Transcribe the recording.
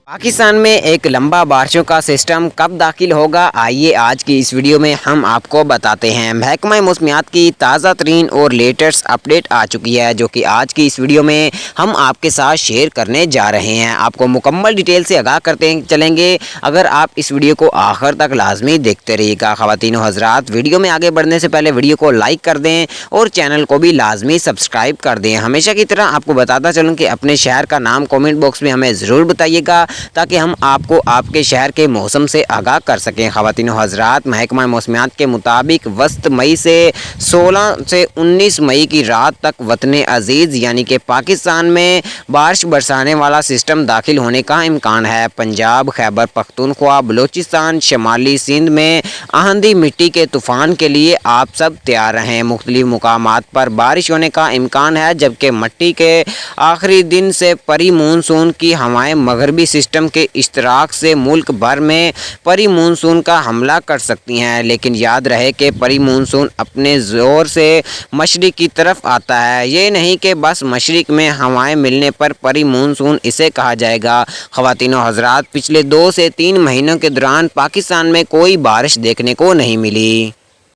पाकिस्तान में एक लंबा बारिशों का सिस्टम कब दाखिल होगा, आइए आज की इस वीडियो में हम आपको बताते हैं। महकमा मौसमियात की ताज़ा तरीन और लेटेस्ट अपडेट आ चुकी है, जो कि आज की इस वीडियो में हम आपके साथ शेयर करने जा रहे हैं। आपको मुकम्मल डिटेल से आगाह करते चलेंगे अगर आप इस वीडियो को आखिर तक लाजमी देखते रहिएगा। ख़वातीन व हज़रात, वीडियो में आगे बढ़ने से पहले वीडियो को लाइक कर दें और चैनल को भी लाजमी सब्सक्राइब कर दें। हमेशा की तरह आपको बताता चलूँ कि अपने शहर का नाम कॉमेंट बॉक्स में हमें ज़रूर बताइएगा, ताकि हम आपको आपके शहर के मौसम से आगाह कर सकें। ख़वातीन व हज़रात, महकमा मौसमियात के मुताबिक वस्त मई से 16 से 19 मई की रात तक वतन अजीज़ यानी कि पाकिस्तान में बारिश बरसाने वाला सिस्टम दाखिल होने का इम्कान है। पंजाब, खैबर पख्तूनख्वा, बलूचिस्तान, शमाली सिंध में आंधी मिट्टी के तूफ़ान के लिए आप सब तैयार रहें। मुख्तलिफ मुकामात पर बारिश होने का इम्कान है, जबकि मट्टी के आखिरी दिन से परी मानसून की हवाएं मगरबी सिस्टम के इश्तराक से मुल्क भर में परी मानसून का हमला कर सकती हैं। लेकिन याद रहे कि परी मानसून अपने ज़ोर से मशरिक़ की तरफ आता है, ये नहीं कि बस मशरिक़ में हवाएं मिलने पर परी मानसून इसे कहा जाएगा। ख़वातीन व हज़रात, पिछले 2 से 3 महीनों के दौरान पाकिस्तान में कोई बारिश देखने को नहीं मिली।